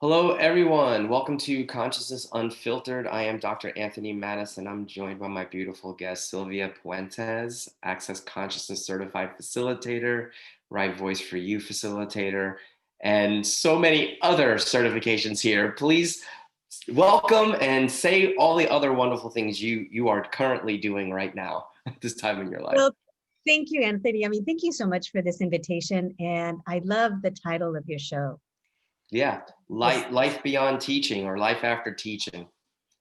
Hello, everyone. Welcome to Consciousness Unfiltered. I am Dr. Anthony Mattis, and I'm joined by my beautiful guest, Sylvia Puentes, Access Consciousness Certified Facilitator, Right Voice for You Facilitator, and so many other certifications here. Please welcome and say all the other wonderful things you are currently doing right now at this time in your life. Well, thank you, Anthony. Thank you so much for this invitation. And I love the title of your show. Yeah, Yes. life beyond teaching or life after teaching.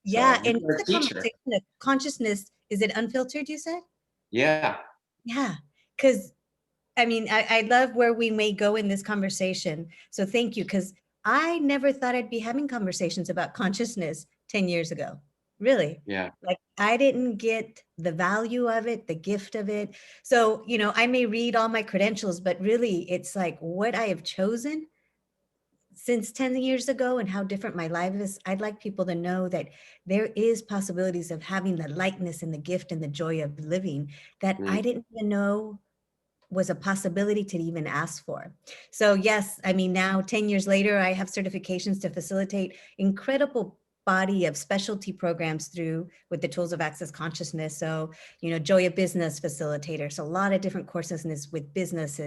Yeah. So And you're it's a the teacher. conversation of consciousness. Is it unfiltered, you said? Yeah. Yeah. Because I love where we may go in this conversation. So thank you. Because I never thought I'd be having conversations about consciousness 10 years ago. Really. Yeah. Like I didn't get the value of it, the gift of it. So, I may read all my credentials, but really it's like what I have chosen since 10 years ago and how different my life is. I'd like people to know that there is possibilities of having the lightness and the gift and the joy of living that I Mm. didn't even know was a possibility to even ask for. So yes, now 10 years later, I have certifications to facilitate incredible body of specialty programs through with the tools of access consciousness. So, Joy of Business facilitator. So a lot of different courses in this with business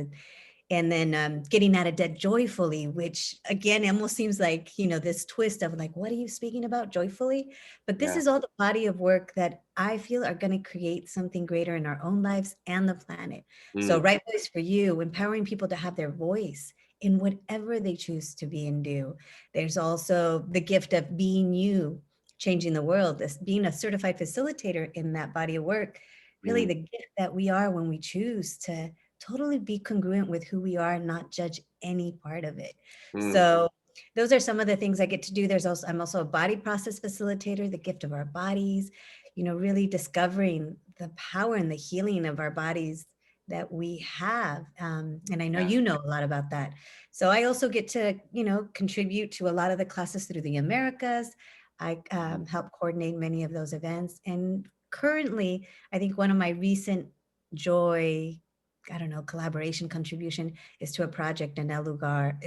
and then getting out of debt joyfully, which again almost seems like this twist of like, what are you speaking about joyfully? But this Yeah. is all the body of work that I feel are going to create something greater in our own lives and the planet. So Mm. right voice for you, empowering people to have their voice in whatever they choose to be and do. There's also the gift of being you, changing the world, this being a certified facilitator in that body of work, really Mm. the gift that we are when we choose to totally be congruent with who we are and not judge any part of it. Mm. So those are some of the things I get to do. I'm also a body process facilitator, the gift of our bodies, really discovering the power and the healing of our bodies that we have. And I know Yeah. you know a lot about that. So I also get to, contribute to a lot of the classes through the Americas. I help coordinate many of those events. And currently, I think one of my recent joy, I don't know, collaboration contribution is to a project in El Lugar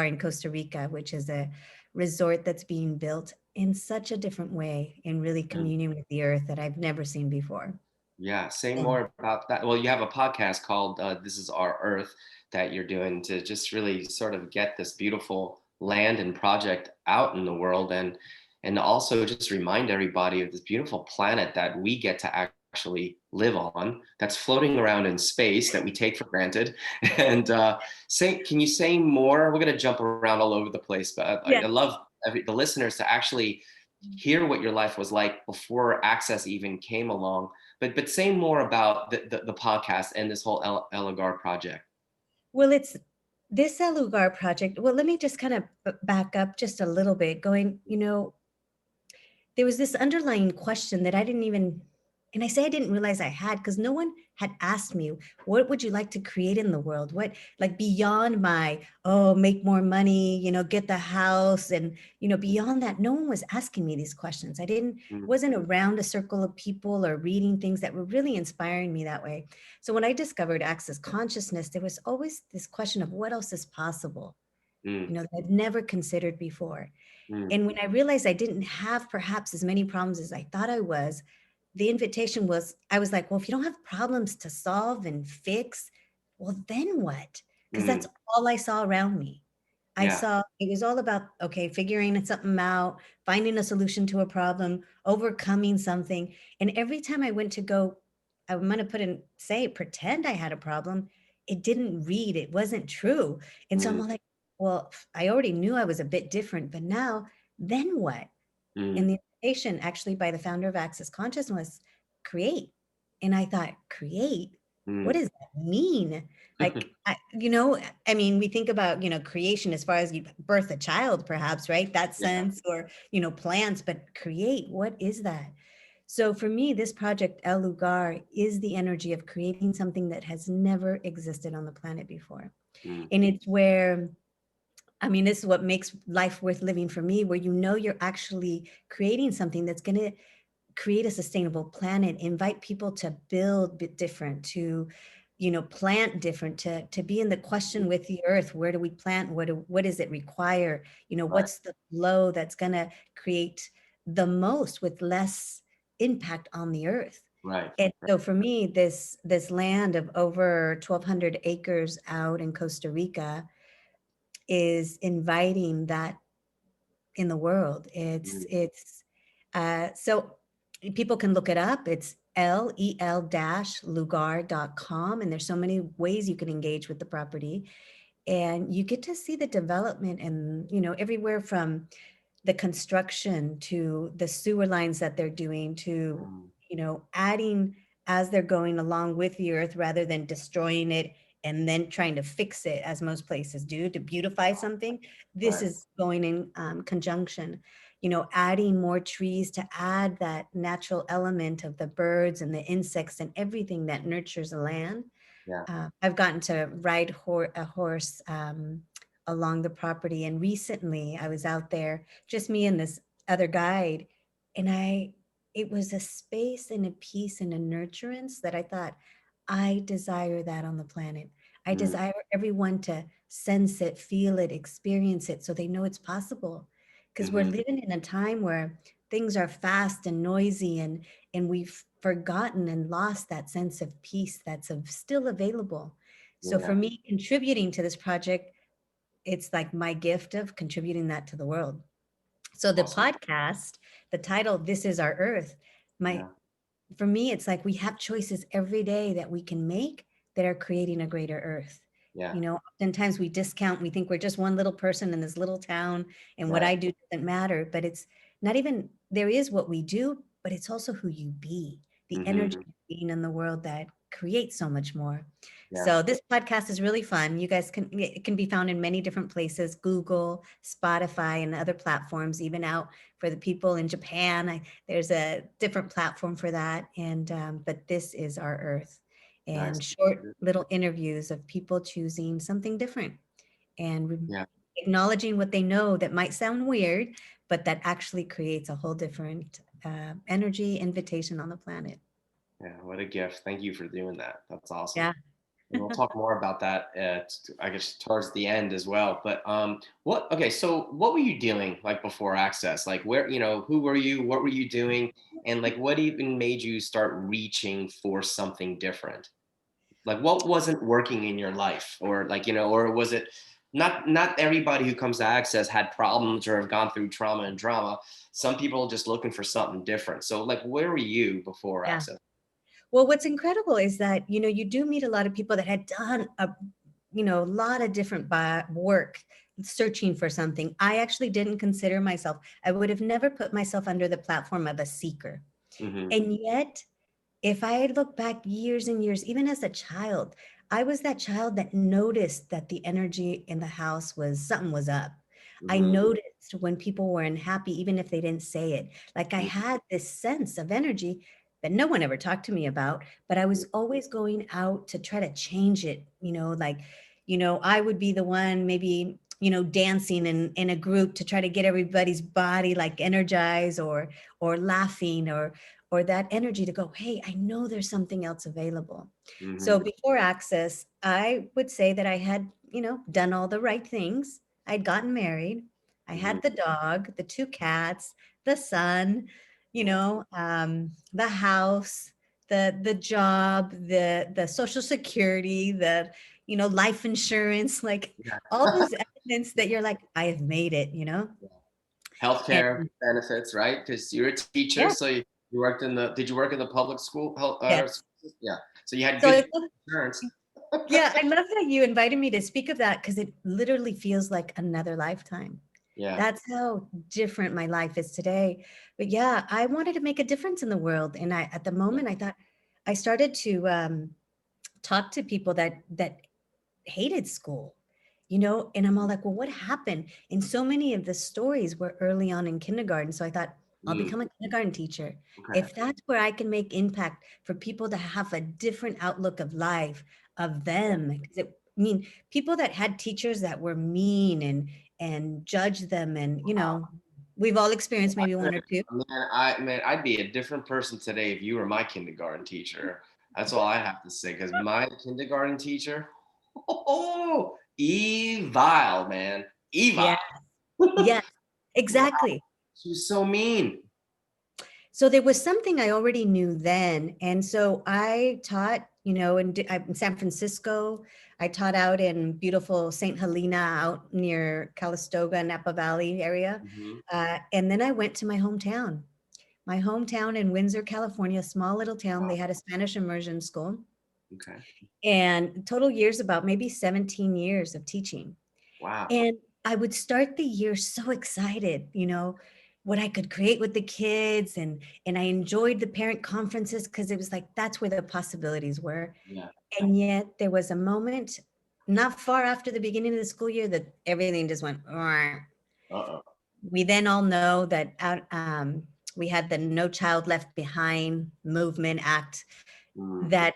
in Costa Rica, which is a resort that's being built in such a different way in really Mm. communion with the earth that I've never seen before. Yeah. Say And more about that. Well, you have a podcast called This Is Our Earth that you're doing to just really sort of get this beautiful land and project out in the world and also just remind everybody of this beautiful planet that we get to actually live on that's floating around in space that we take for granted. And can you say more? We're going to jump around all over the place, but I yeah. love the listeners to actually hear what your life was like before access even came along. But say more about the podcast and this whole Elegar project. Well, it's this El Lugar project. Well, let me just kind of back up just a little bit, going, there was this underlying question that I didn't even, and I say I didn't realize I had because no one had asked me, what would you like to create in the world? What, like beyond my, oh, make more money, get the house. And, beyond that, no one was asking me these questions. Mm. Wasn't around a circle of people or reading things that were really inspiring me that way. So when I discovered Access Consciousness, there was always this question of what else is possible, Mm. that I'd never considered before. Mm. And when I realized I didn't have perhaps as many problems as I thought I was, the invitation was, I was like, well, if you don't have problems to solve and fix, well, then what? Because Mm. that's all I saw around me. I Yeah. saw it was all about, okay, figuring something out, finding a solution to a problem, overcoming something. And every time I went to go, I'm going to pretend I had a problem, it didn't read, it wasn't true. And so I'm Mm. like, well, I already knew I was a bit different, but now, then what? Mm. And the invitation actually by the founder of Access Consciousness was create. And I thought, create? What Mm. does that mean? Like, we think about, creation as far as you birth a child, perhaps, right? That Yeah. sense, or, plants, but create, what is that? So for me, this project, El Lugar, is the energy of creating something that has never existed on the planet before. Mm. And it's where, this is what makes life worth living for me, where you're actually creating something that's going to create a sustainable planet, invite people to build bit different, to plant different, to be in the question with the earth. Where do we plant? What does it require? Right. What's the flow that's going to create the most with less impact on the earth? Right. And Right. so for me, this land of over 1,200 acres out in Costa Rica is inviting that in the world. Mm, So people can look it up. It's lel-lugar.com, and there's so many ways you can engage with the property, and you get to see the development, and everywhere from the construction to the sewer lines that they're doing to mm, adding as they're going along with the earth, rather than destroying it and then trying to fix it, as most places do to beautify something. This right. is going in conjunction, adding more trees to add that natural element of the birds and the insects and everything that nurtures the land. Yeah. I've gotten to ride a horse along the property, and recently I was out there, just me and this other guide, and it was a space and a peace and a nurturance that I thought, I desire that on the planet. I Mm, desire everyone to sense it, feel it, experience it, so they know it's possible. Because we're hmm. living in a time where things are fast and noisy, and we've forgotten and lost that sense of peace that's still available. So for Yeah. me, contributing to this project, it's like my gift of contributing that to the world. So the Awesome. podcast, the title, This Is Our Earth, my Yeah. for me, it's like we have choices every day that we can make that are creating a greater earth. Yeah. Oftentimes we discount, we think we're just one little person in this little town, and what Right. I do doesn't matter. But it's not even, there is what we do, but it's also who you be, the energy Hmm. being in the world that creates so much more. Yeah. So this podcast is really fun. You guys it can be found in many different places: Google, Spotify, and other platforms, even out for the people in Japan. There's a different platform for that. And but this is our earth, Nice. and short little interviews of people choosing something different and Yeah. acknowledging what they know that might sound weird, but that actually creates a whole different energy invitation on the planet. Yeah. What a gift. Thank you for doing that. That's awesome. Yeah. And we'll talk more about that, I guess, towards the end as well. But what? Okay, so what were you doing like before Access? Like, where, who were you? What were you doing? And like, what even made you start reaching for something different? Like, what wasn't working in your life, or like, or was it not everybody who comes to Access had problems or have gone through trauma and drama. Some people are just looking for something different. So, like, where were you before Yeah. Access? Well, what's incredible is that, you do meet a lot of people that had done a lot of different work searching for something. I actually didn't consider myself, I would have never put myself under the platform of a seeker. Mm-hmm. And yet, if I had looked back years and years, even as a child, I was that child that noticed that the energy in the house was, something was up. I Mm-hmm. noticed when people were unhappy, even if they didn't say it. Like I had this sense of energy that no one ever talked to me about, but I was always going out to try to change it. Like, I would be the one maybe, dancing in a group to try to get everybody's body like energized, or laughing, or that energy to go, hey, I know there's something else available. So Mm-hmm. before Access, I would say that I had, done all the right things. I'd gotten married. I Mm-hmm. had the dog, the two cats, the son, Yeah. the house, the job, the social security, the, life insurance, like all those elements that you're like, I have made it. Yeah. Healthcare And benefits, right? Because you're a teacher, yeah, so you worked in the. Did you work in the public school health? yes. Yeah. So you had So good I love, insurance. yeah, I love that you invited me to speak of that, because it literally feels like another lifetime. Yeah. That's how different my life is today. But yeah, I wanted to make a difference in the world. And at the Yeah. moment, I thought, I started to talk to people that hated school, and I'm all like, well, what happened? And so many of the stories were early on in kindergarten. So I thought, I'll Mm, become a kindergarten teacher. okay. If that's where I can make impact for people to have a different outlook of life, of them. Because people that had teachers that were mean and judged them, and we've all experienced maybe one or two. Man, I'd be a different person today if you were my kindergarten teacher. That's all I have to say because my kindergarten teacher, oh, evil, man. Evil. Yeah. Yes, Wow. exactly. She was so mean. So there was something I already knew then. And so I taught, in San Francisco. I taught out in beautiful St. Helena out near Calistoga, Napa Valley area. Mhm. And then I went to my hometown in Windsor, California, small little town. Wow. They had a Spanish immersion school Okay. and total years, about maybe 17 years of teaching. Wow. And I would start the year so excited, what I could create with the kids, and I enjoyed the parent conferences because it was like that's where the possibilities were. Yeah. And yet there was a moment not far after the beginning of the school year that everything just went. "Rrr." Uh-oh. We then all know that we had the No Child Left Behind movement act Mm, that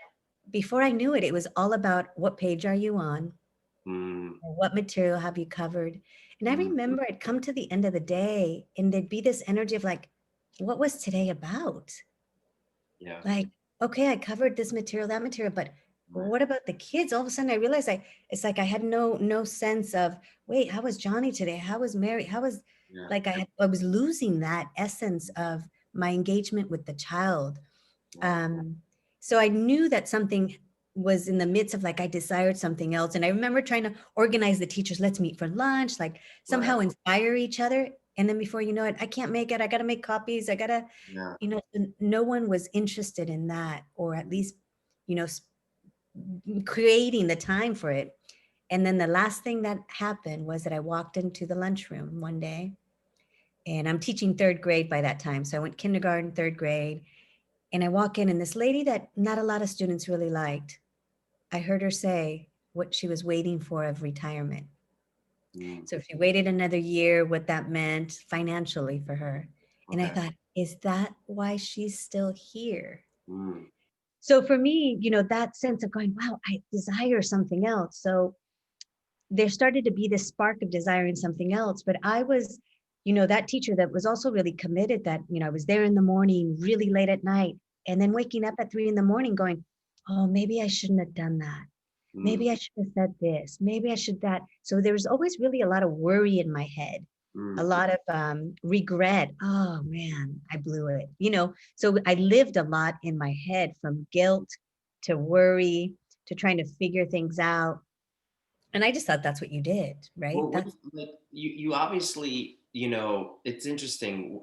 before I knew it, it was all about what page are you on? mm, What material have you covered? And I mm. remember I'd come to the end of the day and there'd be this energy of like, what was today about? Yeah. Like, okay, I covered this material, that material, but Right. what about the kids? All of a sudden I realized it's like I had no sense of, wait, how was Johnny today? How was Mary? How was Yeah. like I was losing that essence of my engagement with the child. Wow. Um, so I knew that something was in the midst of like I desired something else. And I remember trying to organize the teachers, let's meet for lunch, like Right. somehow inspire each other. And then before you know it, I can't make it. I got to make copies. I got to, Yeah. no one was interested in that, or at least, you know, s- creating the time for it. And then the last thing that happened was that I walked into the lunchroom one day, and I'm teaching third grade by that time. So I went kindergarten, third grade, and I walk in, and this lady that not a lot of students really liked, I heard her say what she was waiting for of retirement. Mm. So if she waited another year, what that meant financially for her. And I Okay. thought, is that why she's still here? Mm. So for me, that sense of going, wow, I desire something else. So there started to be this spark of desiring something else. But I was, that teacher that was also really committed, that, I was there in the morning, really late at night, and then waking up at 3 in the morning going, oh, maybe I shouldn't have done that. Mm. Maybe I should have said this. Maybe I should that. So there was always really a lot of worry in my head, a Mm. lot of regret. Oh man, I blew it. So I lived a lot in my head, from guilt to worry to trying to figure things out. And I just thought that's what you did, right? Well, like you obviously, it's interesting.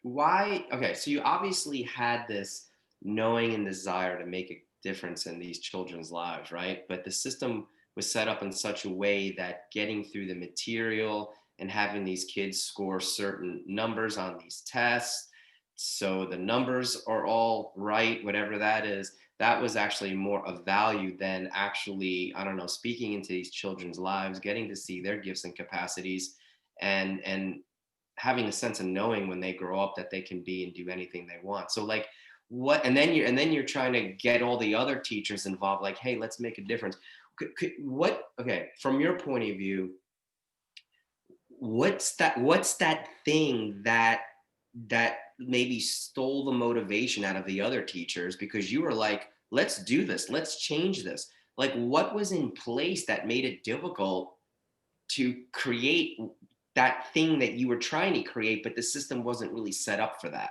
Why? Okay, so you obviously had this knowing and desire to make a difference in these children's lives, right? But the system was set up in such a way that getting through the material and having these kids score certain numbers on these tests, so the numbers are all right, whatever that is, that was actually more of value than actually, I don't know, speaking into these children's lives, getting to see their gifts and capacities, and having a sense of knowing when they grow up that they can be and do anything they want. So like what, and then you're trying to get all the other teachers involved, like, hey, let's make a difference. What, okay, from your point of view, what's that thing that maybe stole the motivation out of the other teachers, because you were like, let's do this, let's change this. Like, what was in place that made it difficult to create that thing that you were trying to create, but the system wasn't really set up for that?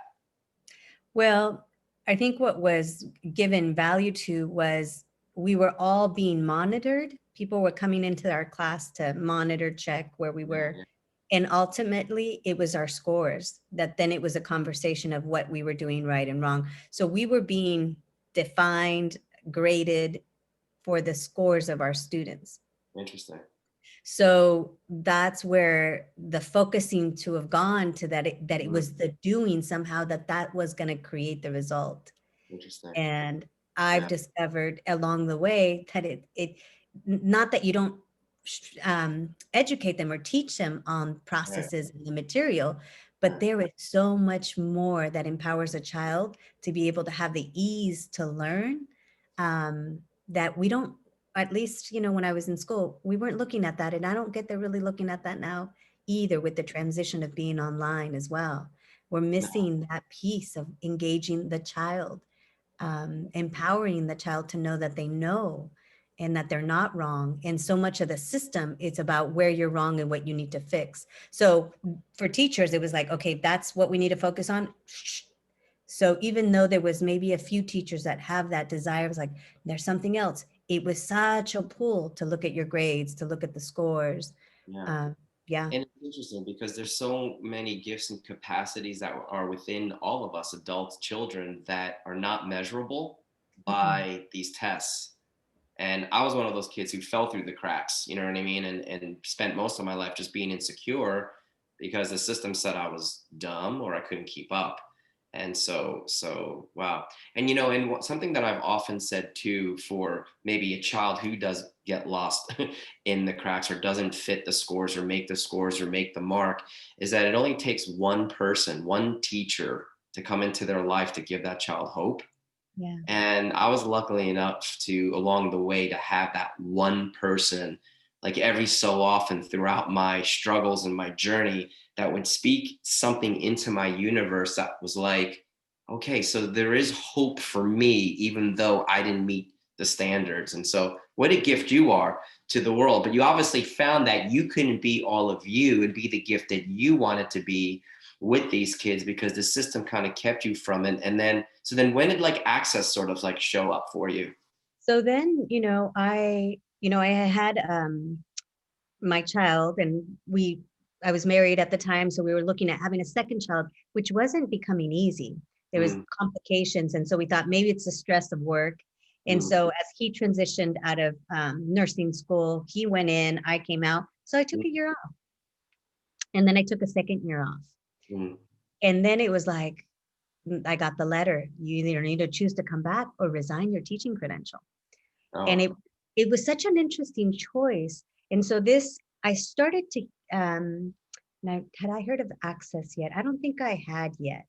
Well, I think what was given value to was we were all being monitored. People were coming into our class to monitor, check where we Yeah, were. yeah. And ultimately, it was our scores that then it was a conversation of what we were doing right and wrong. So we were being defined, graded for the scores of our students. Interesting. So that's where the focusing to have gone to that it Mm, was the doing somehow that was going to create the result. interesting. And I've Yeah, discovered along the way that not that you don't educate them or teach them on yeah, processes and the material, but yeah. there is so much more that empowers a child to be able to have the ease to learn, that we don't, at least, when I was in school, we weren't looking at that. And I don't get they're really looking at that now either, with the transition of being online as well. We're No, missing that piece of engaging the child. empowering the child to know that they know and that they're not wrong. And so much of the system, it's about where you're wrong and what you need to fix. So for teachers, it was like, okay, that's what we need to focus on. Shh. So even though there was maybe a few teachers that have that desire, it was like, there's something else. It was such a pull to look at your grades, to look at the scores. Yeah. Um, yeah. And it's interesting because there's so many gifts and capacities that are within all of us, adults, children, that are not measurable Mhm. by these tests. And I was one of those kids who fell through the cracks, you know what I mean? And spent most of my life just being insecure because the system said I was dumb or I couldn't keep up. And so wow. And something that I've often said too, for maybe a child who does get lost in the cracks or doesn't fit the scores or make the mark, is that it only takes one person, one teacher, to come into their life to give that child hope. Yeah. And I was lucky enough to, along the way, to have that one person, like every so often throughout my struggles and my journey, that would speak something into my universe that was like, okay, so there is hope for me, even though I didn't meet the standards. And so, what a gift you are to the world. But you obviously found that you couldn't be all of you and be the gift that you wanted to be with these kids, because the system kind of kept you from it. And then, so then when did like access sort of like show up for you? So then, I had my child, and I was married at the time, so we were looking at having a second child, which wasn't becoming easy. There was Mm, complications, and so we thought maybe it's the stress of work. And mm, so as he transitioned out of nursing school, he went in, I came out. So I took mm, a year off, and then I took a second year off. mm. And then it was like, I got the letter. You either need to choose to come back or resign your teaching credential. And Oh, it was such an interesting choice. And so this, I started to, now, had I heard of Access yet? I don't think I had yet.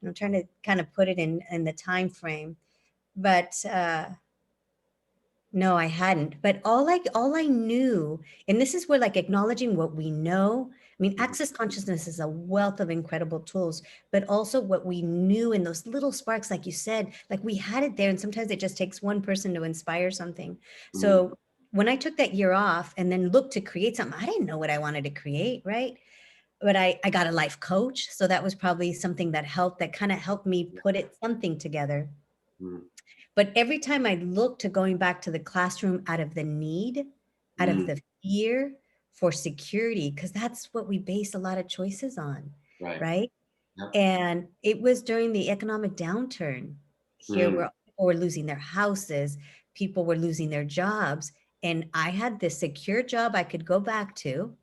I'm trying to kind of put it in the time frame, but no, I hadn't. But all I knew, and this is where like acknowledging what we know. I mean, mhm, access consciousness is a wealth of incredible tools, but also what we knew in those little sparks, like you said, like we had it there. And sometimes it just takes one person to inspire something. mm, So when I took that year off and then looked to create something, I didn't know what I wanted to create, right? But I got a life coach. So that was probably something that helped, that kind of helped me yeah, put it something together. mm, But every time I look to going back to the classroom out of the need, out of mm, the fear for security, because that's what we base a lot of choices on, right. right? Yep. And it was during the economic downturn here Mm, where people were losing their houses, people were losing their jobs. And I had this secure job I could go back to.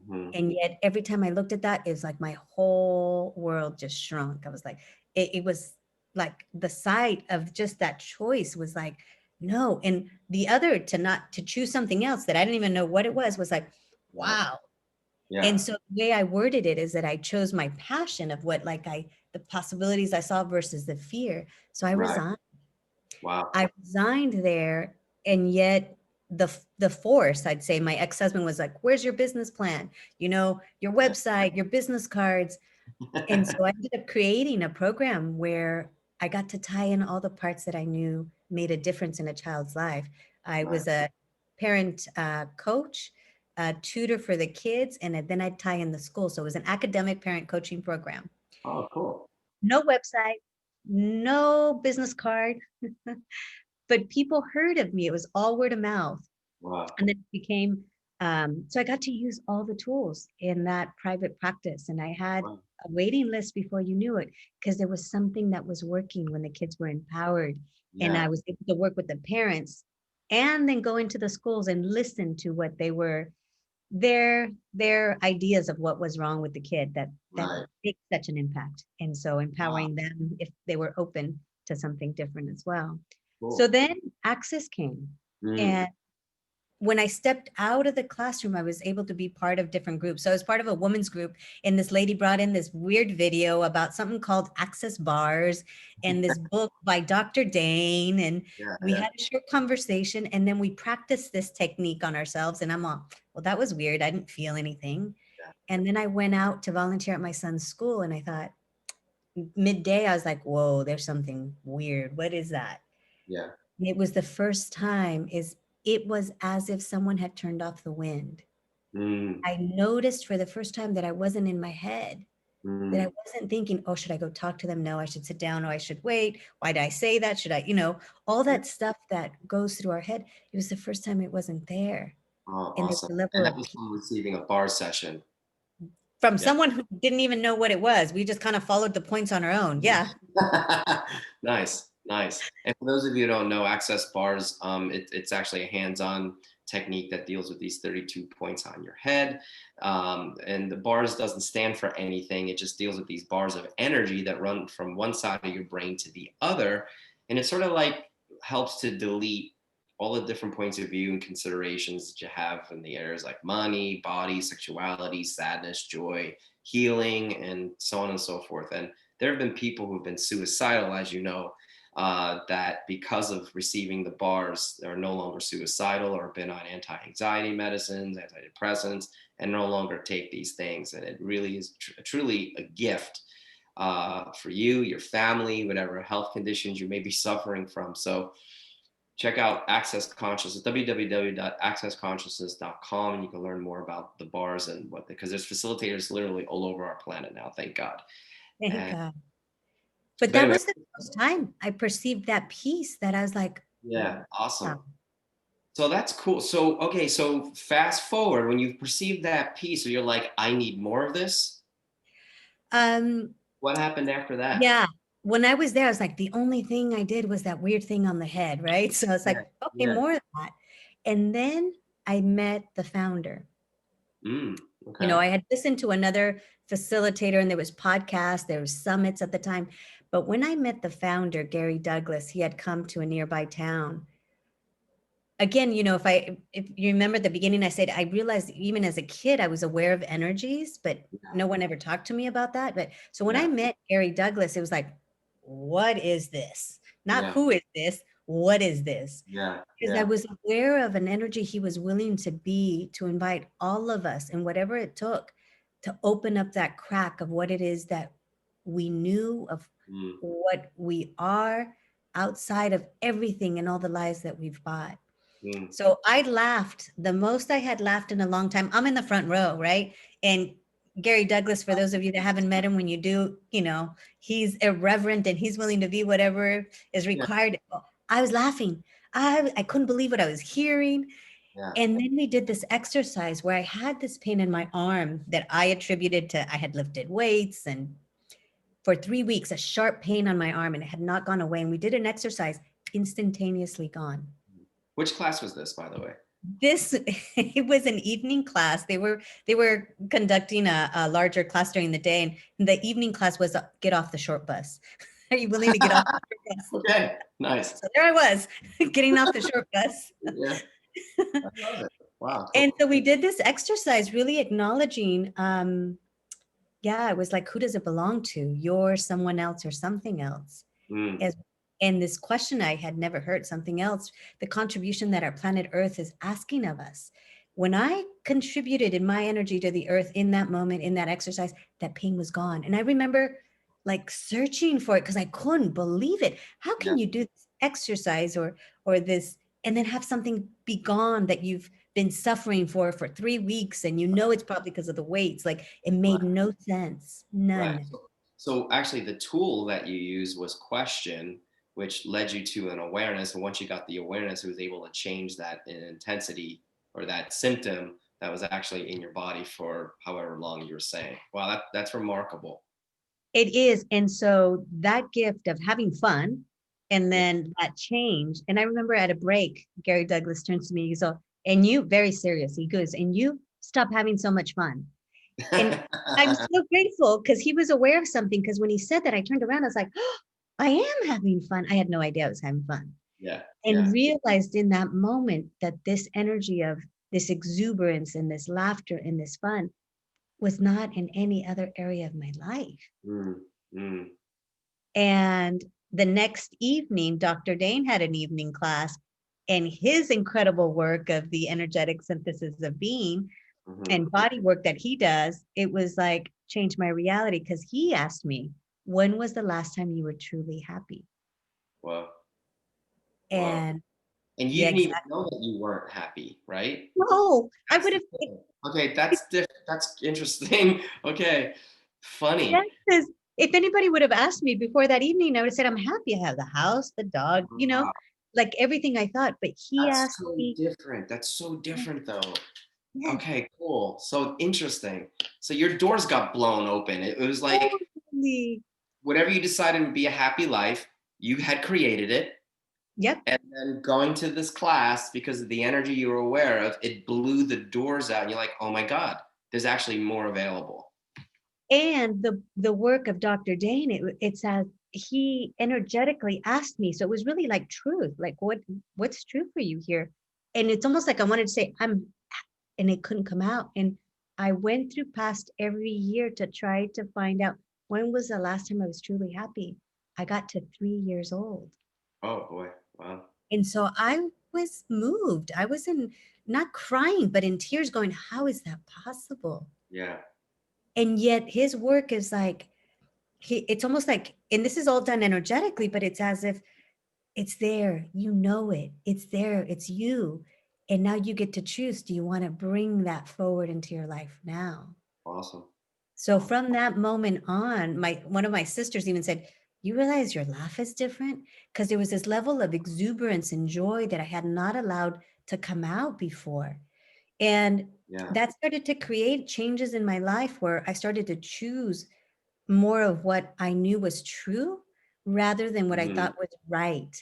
mhm, And yet every time I looked at that, it was like my whole world just shrunk. I was like, it was like the sight of just that choice was like, no. And the other, to not to choose something else that I didn't even know what it was like, wow. wow. Yeah. And so the way I worded it is that I chose my passion of what like the possibilities I saw versus the fear. So I Right. resigned. Wow. I resigned there, and yet the force, I'd say, my ex-husband was like, "Where's your business plan? Your Yeah. website, your business cards." And so I ended up creating a program where I got to tie in all the parts that I knew made a difference in a child's life. I Right. was a parent coach, a tutor for the kids, and then I'd tie in the school. So it was an academic parent coaching program. Oh, cool. No website, no business card, but people heard of me. It was all word of mouth. Wow. And then it became, so I got to use all the tools in that private practice. And I had Wow. a waiting list before you knew it, because there was something that was working when the kids were empowered. And Yeah. I was able to work with the parents and then go into the schools and listen to what they were, their ideas of what was wrong with the kid, that Right. makes such an impact. And so Wow. empowering them if they were open to something different as well. So Cool. then access came. Mm, And when I stepped out of the classroom, I was able to be part of different groups. So I was part of a women's group, and this lady brought in this weird video about something called access bars and this book by Dr. Dane. And yeah. we Yeah. had a short conversation, and then we practiced this technique on ourselves. And I'm all, well, that was weird. I didn't feel anything. Yeah. And then I went out to volunteer at my son's school, and I thought, midday, I was like, whoa, there's something weird. What is that? Yeah. And it was the first time it was as if someone had turned off the wind. Mm, I noticed for the first time that I wasn't in my head, that I mm, wasn't thinking, oh, should I go talk to them? No, I should sit down. Oh, I should wait. Why did I say that? Should I, all yeah. that stuff that goes through our head. It was the first time it wasn't there. Oh, And there awesome. was a And level that of was peace from receiving a bar session. from Yeah. someone who didn't even know what it was. We just kind of followed the points on our own. Yeah. Nice, nice. And for those of you who don't know, access bars, it's actually a hands-on technique that deals with these 32 points on your head. And the bars doesn't stand for anything. It just deals with these bars of energy that run from one side of your brain to the other. And it sort of like helps to delete all the different points of view and considerations that you have in the areas like money, body, sexuality, sadness, joy, healing, and so on and so forth. And there have been people who've been suicidal, as you know, that because of receiving the bars, they're no longer suicidal or been on anti-anxiety medicines, antidepressants, and no longer take these things. And it really is truly a gift for you, your family, whatever health conditions you may be suffering from. So check out Access Consciousness, www.accessconsciousness.com, and you can learn more about the bars and what, because there's facilitators literally all over our planet now, thank God. Thank And God. But but that anyway, was the first time I perceived that peace that I was like, yeah, wow. awesome. So that's cool. So okay, so fast forward when you perceive that piece, so you're like, I need more of this. Um, What happened after that? yeah. When I was there, I was like, the only thing I did was that weird thing on the head, right? So I was Yeah, like, okay, yeah. more of that. And then I met the founder. Mm, okay. I had listened to another facilitator and there was podcasts, there was summits at the time. But when I met the founder, Gary Douglas, he had come to a nearby town. Again, if you remember at the beginning, I said I realized even as a kid, I was aware of energies, but Yeah, no one ever talked to me about that. But so when I yeah, met Gary Douglas, it was like, what is this? Not yeah, who is this? What is this? yeah, Because I yeah. was aware of an energy he was willing to be to invite all of us and whatever it took to open up that crack of what it is that we knew of Mm, what we are outside of everything and all the lies that we've bought. mm, So I laughed the most I had laughed in a long time. I'm in the front row, right? And Gary Douglas, for those of you that haven't met him, when you do, he's irreverent and he's willing to be whatever is yeah, required. I was laughing. I couldn't believe what I was hearing. yeah. And then we did this exercise where I had this pain in my arm that I attributed to I had lifted weights and for 3 weeks, a sharp pain on my arm and it had not gone away. And we did an exercise, instantaneously gone. Which class was this, by the way? This it was an evening class. They were conducting a larger class during the day, and the evening class was get off the short bus. Are you willing to get off the short bus? Okay, nice. So there I was, getting off the short bus. Yeah, I love it. Wow, And cool. so we did this exercise, really acknowledging, yeah, it was like, who does it belong to? Yours, someone else, or something else? Mm, As and this question I had never heard, something else, the contribution that our planet Earth is asking of us. When I contributed in my energy to the earth in that moment, in that exercise, that pain was gone. And I remember like searching for it because I couldn't believe it. How yeah, can you do this exercise or this and then have something be gone that you've been suffering for 3 weeks and it's probably because of the weights. Like it made right, no sense. right. None. So actually, the tool that you used was question, which led you to an awareness. And once you got the awareness, it was able to change that in intensity or that symptom that was actually in your body for however long you were saying. Wow, that's remarkable. It is. And so that gift of having fun and Yeah. then that change. And I remember at a break, Gary Douglas turns to me, he's all, and you, very serious, he goes, and you stop having so much fun. And I'm so grateful because he was aware of something. Because when he said that, I turned around, I was like, oh, I am having fun. I had no idea I was having fun. Yeah, yeah. And realized in that moment that this energy of this exuberance and this laughter and this fun was not in any other area of my life. Mm, mm, And the next evening, Dr. Dane had an evening class, and his incredible work of the energetic synthesis of being mhm. and body work that he does, it was like changed my reality because he asked me, when was the last time you were truly happy? Wow. Wow. And And you yeah, didn't even exactly. know that you weren't happy, right? No, I That's would the have. thing. Okay, that's interesting. Okay. Yes, Funny. 'cause if anybody would have asked me before that evening, I would have said, "I'm happy I have the house, the dog," Wow. like everything I thought, but he That's asked so me. different. That's so Yes, different though. yes, Okay, cool. So interesting. So your doors got blown open. It was like totally. whatever you decided would be a happy life, you had created it. Yep, And then going to this class because of the energy you were aware of, it blew the doors out. And you're like, oh my God, there's actually more available. and the work of Dr. Dane, it's as he energetically asked me, so it was really like truth, like, what's true for you here? And it's almost like I wanted to say, "I'm," and it couldn't come out, and I went through past every year to try to find out when was the last time I was truly happy. I got to 3 years old. Oh boy. Wow. And so I was moved. I was in, not crying, but in tears going, "How is that possible?" Yeah. And yet his work is like, it's almost like, and this is all done energetically, but it's as if it's there, it's there, it's you. And now you get to choose, do you want to bring that forward into your life now? Awesome. So from that moment on, my one of my sisters even said, "You realize your laugh is different?" Because there was this level of exuberance and joy that I had not allowed to come out before. And Yeah. that started to create changes in my life where I started to choose more of what I knew was true rather than what I Hmm. thought was right.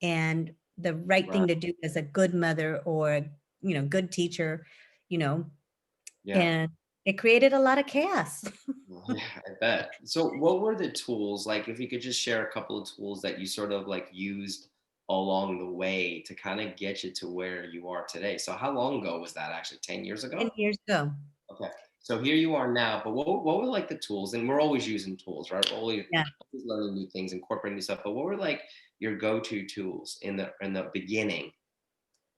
And the right Right. thing to do as a good mother or, good teacher, you know, Yeah. and it created a lot of chaos. Well, yeah, I bet. So what were the tools? Like if you could just share a couple of tools that you sort of like used along the way to kind of get you to where you are today. So how long ago was that actually? 10 years 10 ago? years ago. Okay. So here you are now, but what were like the tools? And we're always using tools, right? We're Yeah. always learning new things, incorporating new stuff. But what were like your go-to tools in the beginning?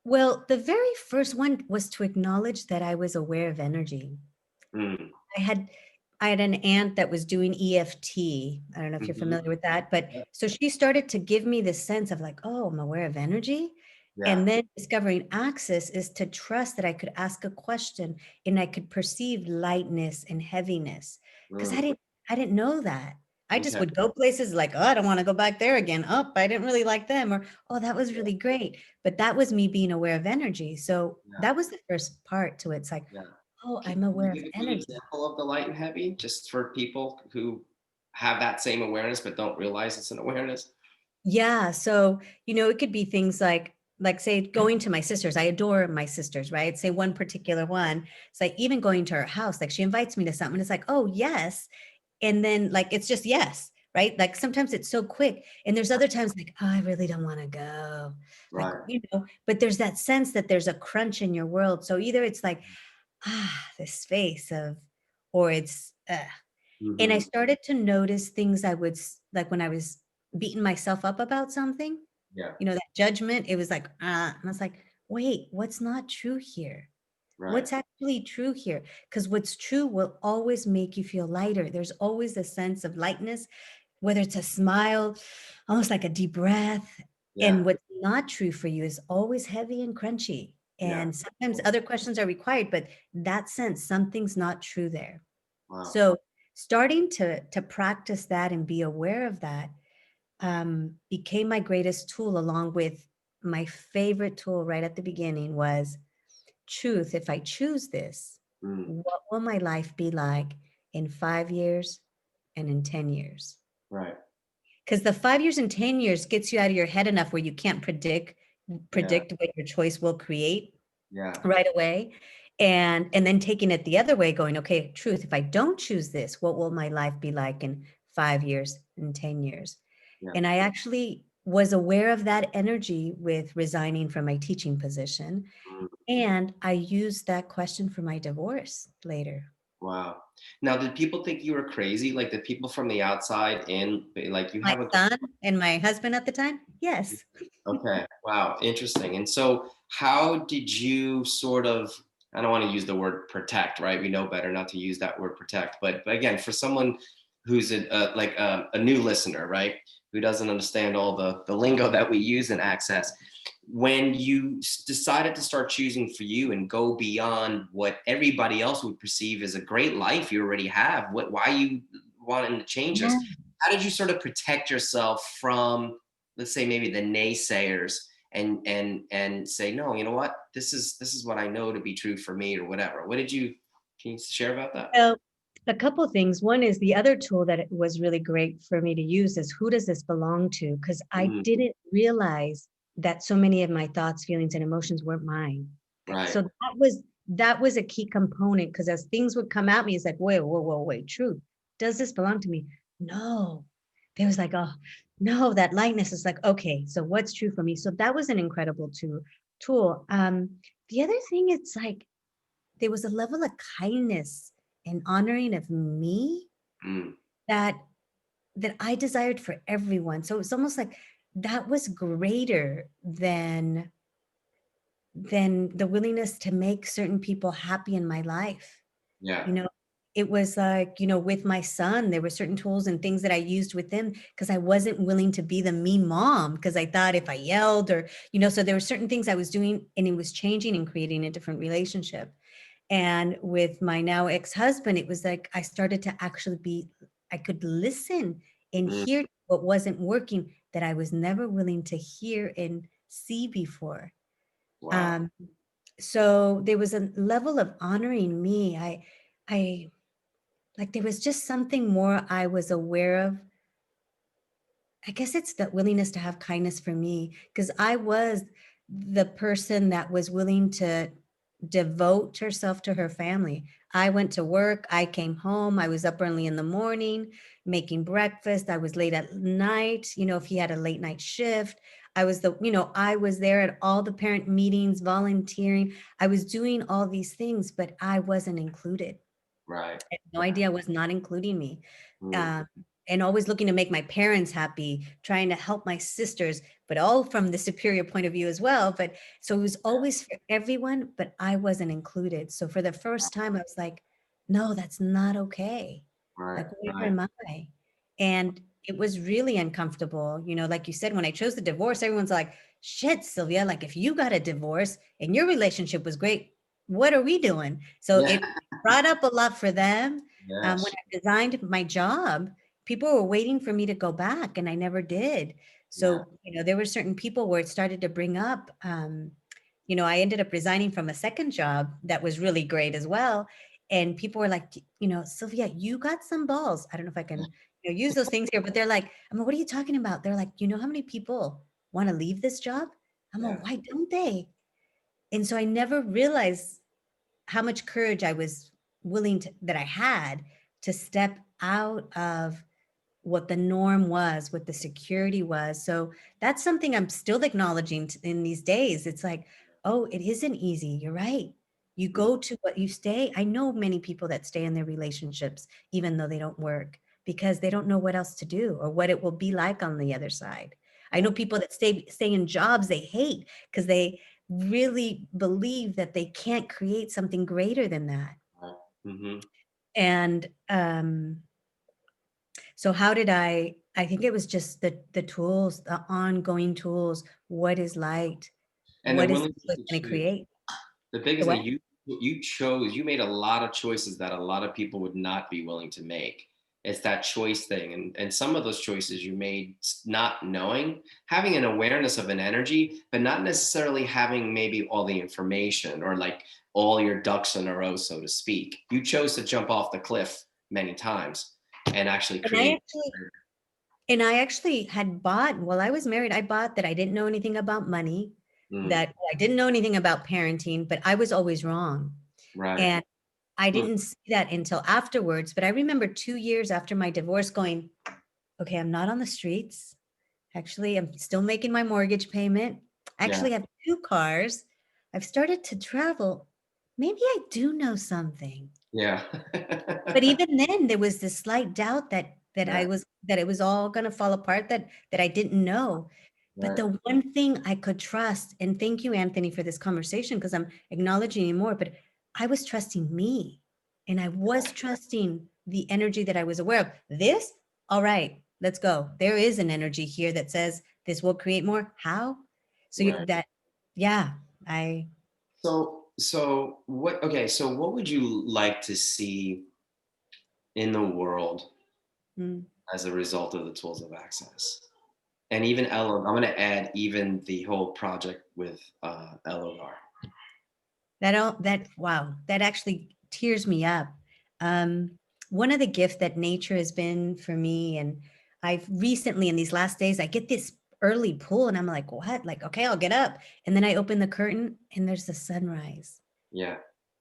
Well, the very first one was to acknowledge that I was aware of energy. Mm. I had I had an aunt that was doing EFT. I don't know if you're Hmm. familiar with that, but Yeah. so she started to give me this sense of like, "Oh, I'm aware of energy." Yeah. And then discovering access is to trust that I could ask a question and I could perceive lightness and heaviness. Because Mm. I didn't know that. I just Okay. would go places like, "Oh, I don't want to go back there again. Oh, I didn't really like them," or, "Oh, that was Yeah. really great." But that was me being aware of energy. So Yeah. that was the first part to it. It's like, Yeah. "Oh, I'm Can you aware of give a good energy." example of the light and heavy, just for people who have that same awareness but don't realize it's an awareness? Yeah, so, it could be things like say going to my sisters. I adore my sisters, right? Say one particular one. It's like even going to her house, like she invites me to something. It's like, oh yes. And then like it's just yes, right? Like sometimes it's so quick. And there's other times like, oh, I really don't want to go. Like, Right. but there's that sense that there's a crunch in your world. So either it's like, this space of, or it's and I Hmm. started to notice things I would like when I was beating myself up about something, Yeah. that judgment, it was like, and I was like, wait, what's not true here? Right. What's actually true here? Because what's true will always make you feel lighter. There's always a sense of lightness, whether it's a smile, almost like a deep breath. Yeah. And what's not true for you is always heavy and crunchy. Yeah. And sometimes Cool. other questions are required, but that sense, something's not true there. Wow. So starting to practice that and be aware of that became my greatest tool, along with my favorite tool right at the beginning was truth. If I choose this, Mm. what will my life be like in 5 years and in 10 years? Right. Because the 5 years and 10 years gets you out of your head enough where you can't Yeah. predict what your choice will create Yeah. right away. And then taking it the other way, going, okay, truth, if I don't choose this, what will my life be like in 5 years and 10 years? Yeah. And I actually was aware of that energy with resigning from my teaching position. Mm. And I used that question for my divorce later. Wow. Now, did people think you were crazy? Like, the people from the outside in, like, you My have a son and my husband at the time, yes. okay. Wow. Interesting. And so, how did you sort of, I don't want to use the word protect, right? We know better not to use that word protect. But again, for someone who's a new listener, right? Who doesn't understand all the lingo that we use in Access. When you decided to start choosing for you and go beyond what everybody else would perceive as a great life you already have, why you wanting to change this? Yeah. How did you sort of protect yourself from, let's say, maybe the naysayers, and say, no, you know what, this is what I know to be true for me, or whatever? What did you Can you share about that? Well, a couple things. One is the other tool that it was really great for me to use is who does this belong to? Because I Mhm. didn't realize that so many of my thoughts, feelings, and emotions weren't mine. Right. So that was a key component because as things would come at me, it's like, wait, whoa, whoa, wait, truth. Does this belong to me? No. There was like, oh no, that lightness is like, okay, so what's true for me? So that was an incredible tool. The other thing, it's like there was a level of kindness and honoring of me Mm, that I desired for everyone. So it's almost like that was greater than the willingness to make certain people happy in my life. yeah. You know, it was like, with my son, there were certain tools and things that I used with him because I wasn't willing to be the mean mom because I thought if I yelled or, so there were certain things I was doing and it was changing and creating a different relationship. And with my now ex-husband, it was like I started to actually I could listen and Mm, hear what wasn't working that I was never willing to hear and see before. wow. Um, so there was a level of honoring me. I like there was just something more I was aware of. I guess it's the willingness to have kindness for me because I was the person that was willing to devote herself to her family. I went to work, I came home, I was up early in the morning making breakfast, I was late at night, if he had a late night shift. I was there at all the parent meetings, volunteering. I was doing all these things, but I wasn't included. Right. I had no Right. idea was not including me. Mm, Um, and always looking to make my parents happy, trying to help my sisters, but all from the superior point of view as well. But so it was always for everyone, but I wasn't included. So for the first time, I was like, no, that's not okay. right. Like, where Right. am I? And it was really uncomfortable. Like you said, when I chose the divorce, everyone's like, shit, Sylvia, like if you got a divorce and your relationship was great, what are we doing? So Yeah. it brought up a lot for them. When Yes. I resigned my job, people were waiting for me to go back, and I never did. Yeah. So, there were certain people where it started to bring up. I ended up resigning from a second job that was really great as well. And people were like, Sylvia, you got some balls. I don't know if I can, use those things here, but they're like, I mean, what are you talking about? They're like, how how many people want to leave this job? I'm like, Yeah. why don't they? And so I never realized how much courage I was that I had to step out of what the norm was, what the security was. So that's something I'm still acknowledging in these days. It's like, oh, it isn't easy. You're right. You Mm, go to what you stay. I know many people that stay in their relationships, even though they don't work, because they don't know what else to do or what it will be like on the other side. I yeah. know people that stay in jobs they hate because they really believe that they can't create something greater than that. Right. Mm-hmm. And so how did I think it was just the tools, the ongoing tools. What is light? And the What is willingness this to going to choose. create? The The biggest what? thing, you made a lot of choices that a lot of people would not be willing to make. It's that choice thing, and some of those choices you made not knowing, having an awareness of an energy, but not necessarily having maybe all the information, or like all your ducks in a row, so to speak. You chose to jump off the cliff many times and actually And I create. actually and I actually had bought while I was married, I bought that I didn't know anything about money, Mm, that I didn't know anything about parenting, but I was always wrong. right. And I Mm, didn't see that until afterwards. But I remember 2 years after my divorce going, okay, I'm not on the streets. Actually, I'm still making my mortgage payment. I yeah. actually have 2 cars. I've started to travel. Maybe I do know something. Yeah. But even then, there was this slight doubt Right. that it was all gonna fall apart, that I didn't know. But Right. the one thing I could trust, and thank you, Anthony, for this conversation, because 'cause I'm acknowledging you more, but I was trusting me, and I was trusting the energy that I was aware of. This, all right, let's go. There is an energy here that says this will create more. How? So Right. that, yeah, I, So what? Okay. So what would you like to see in the world mm, as a result of the tools of access? And even Elo, I'm going to add even the whole project with Elogar. wow, that actually tears me up. Um, One of the gifts that nature has been for me, and I've recently in these last days, I get this early pull and I'm like, what? Like, okay, I'll get up. And then I open the curtain and there's the sunrise. Yeah.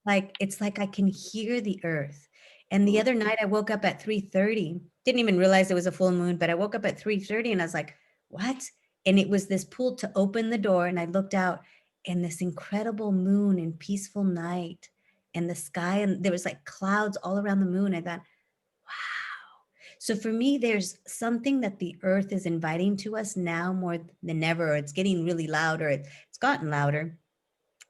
Like, it's like I can hear the earth. And the Mhm. other night I woke up at 3:30. Didn't even realize it was a full moon, but I woke up at 3:30 and I was like, "What?" And it was this pull to open the door and I looked out and this incredible moon and peaceful night and the sky, and there was like clouds all around the moon. I thought, "Wow." So for me, there's something that the earth is inviting to us now more than ever, or it's getting really loud, or it's gotten louder,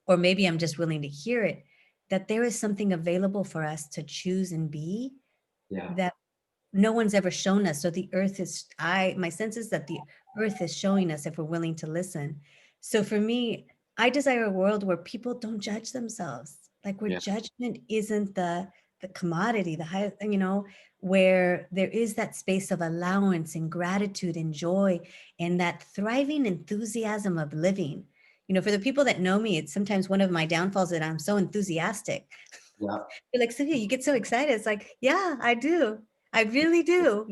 or maybe I'm just willing to hear it, that there is something available for us to choose and be Yeah. that no one's ever shown us. So the earth is, my sense is that the earth is showing us if we're willing to listen. So for me, I desire a world where people don't judge themselves, like where Yeah. judgment isn't the commodity, the high, where there is that space of allowance and gratitude and joy and that thriving enthusiasm of living. For the people that know me, it's sometimes one of my downfalls that I'm so enthusiastic. Yeah. You're like, Sylvia, you get so excited. It's like, yeah, I do. I really do.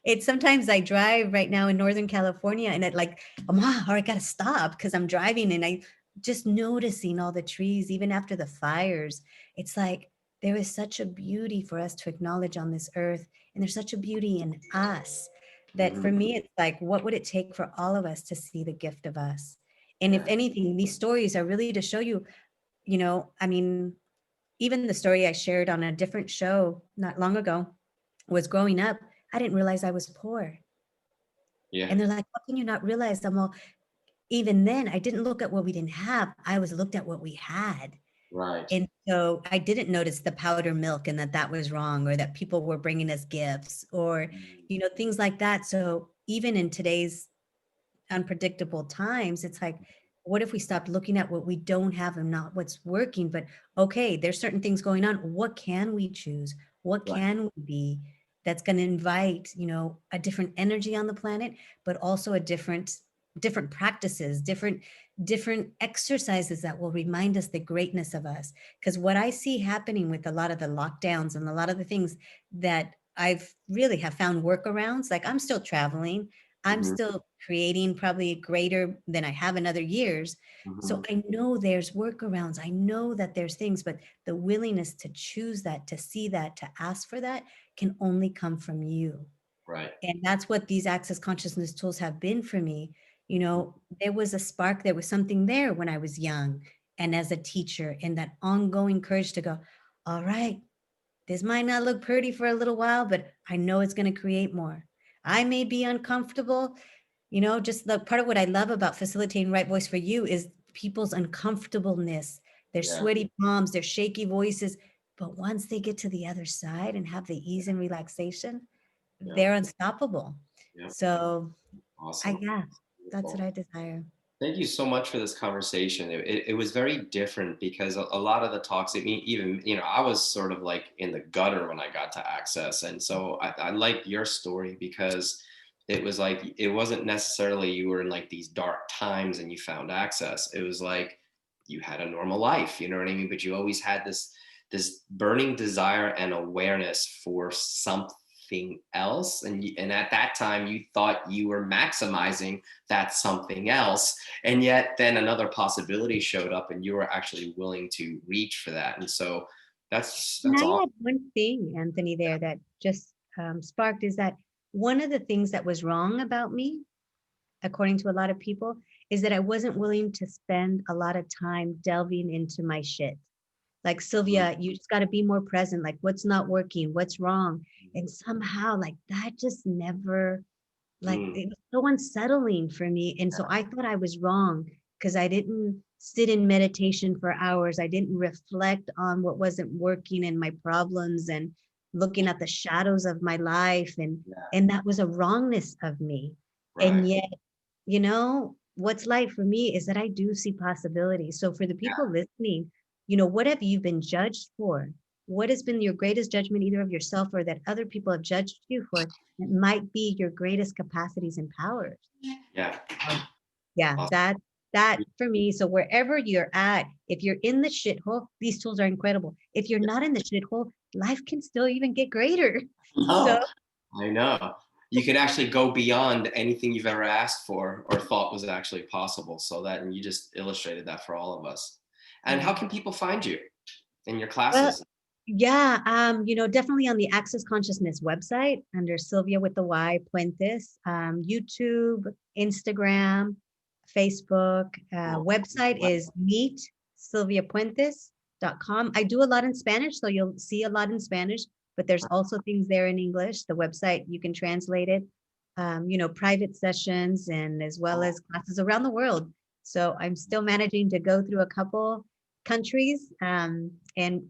It's sometimes I drive right now in Northern California and it like, or I gotta stop because I'm driving and I just noticing all the trees, even after the fires. It's like there is such a beauty for us to acknowledge on this earth. And there's such a beauty in us that for Hmm. me, it's like, what would it take for all of us to see the gift of us? And if Yeah. anything, these stories are really to show you, I mean, even the story I shared on a different show not long ago was growing up, I didn't realize I was poor. Yeah. And they're like, how can you not realize that? Well, even then, I didn't look at what we didn't have. I was looked at what we had. Right. And so I didn't notice the powder milk and that was wrong, or that people were bringing us gifts, or, Mm. things like that. So even in today's unpredictable times, it's like, what if we stopped looking at what we don't have and not what's working? But okay, there's certain things going on. What can we choose? What Right. can we be that's going to invite, a different energy on the planet, but also a different practices, different exercises that will remind us the greatness of us. Because what I see happening with a lot of the lockdowns and a lot of the things that I've really have found workarounds, like I'm still traveling, I'm Hmm. still creating probably greater than I have in other years. So Hmm. I know there's workarounds. I know that there's things, but the willingness to choose that, to see that, to ask for that can only come from you. Right. And that's what these access consciousness tools have been for me. There was a spark, there was something there when I was young and as a teacher, and that ongoing courage to go, all right, this might not look pretty for a little while, but I know it's going to create more. I may be uncomfortable. Just the part of what I love about facilitating Right Voice for You is people's uncomfortableness, their Yeah. sweaty palms, their shaky voices. But once they get to the other side and have the ease and relaxation, Yeah. they're unstoppable. Yeah. So Awesome. yeah, that's what Beautiful. I desire. Thank you so much for this conversation. It was very different because a lot of the talks, I mean, even, I was sort of like in the gutter when I got to Access. And so I like your story because it was like, it wasn't necessarily you were in like these dark times and you found Access. It was like you had a normal life, you know what I mean? But you always had this burning desire and awareness for something else. And at that time, you thought you were maximizing that something else, and yet then another possibility showed up and you were actually willing to reach for that. And so Can that's I all. add one thing, Anthony, there that just sparked is that one of the things that was wrong about me, according to a lot of people, is that I wasn't willing to spend a lot of time delving into my shit. Like, Mhm. Sylvia, you just got to be more present. Like, what's not working? What's wrong? And somehow, like, that just never, like, Mm. it was so unsettling for me. And so I thought I was wrong because I didn't sit in meditation for hours. I didn't reflect on what wasn't working and my problems and looking at the shadows of my life, Yeah. and that was a wrongness of me. And Right. yet, what's light for me is that I do see possibilities. So for the Yeah. people listening, what have you been judged for? What has been your greatest judgment, either of yourself or that other people have judged you for? It might be your greatest capacities and powers. Yeah. Oh, yeah, Awesome. that for me. So wherever you're at, if you're in the shithole, these tools are incredible. If you're not in the shithole, life can still even get greater. So No, I know. You could actually go beyond anything you've ever asked for or thought was actually possible. So that, and you just illustrated that for all of us. And how yeah. can people find you in your Well, classes? yeah, definitely on the Access Consciousness website under Sylvia with the Y Puentes, YouTube, Instagram, Facebook. Cool. Website is meetsylviapuentes.com. I do a lot in Spanish, so you'll see a lot in Spanish, but there's also things there in English. The website, you can translate it, private sessions and as well Cool. as classes around the world. So I'm still managing to go through a couple countries. And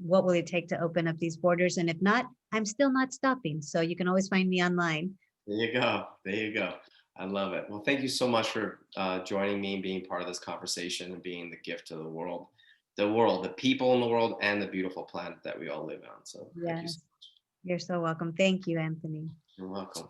what will it take to open up these borders? And if not, I'm still not stopping. So you can always find me online. There you go. There you go. I love it. Well, thank you so much for joining me and being part of this conversation and being the gift to the world, the people in the world, and the beautiful planet that we all live on. So thank you so Yes, much. you're so welcome. Thank you, Anthony. You're welcome.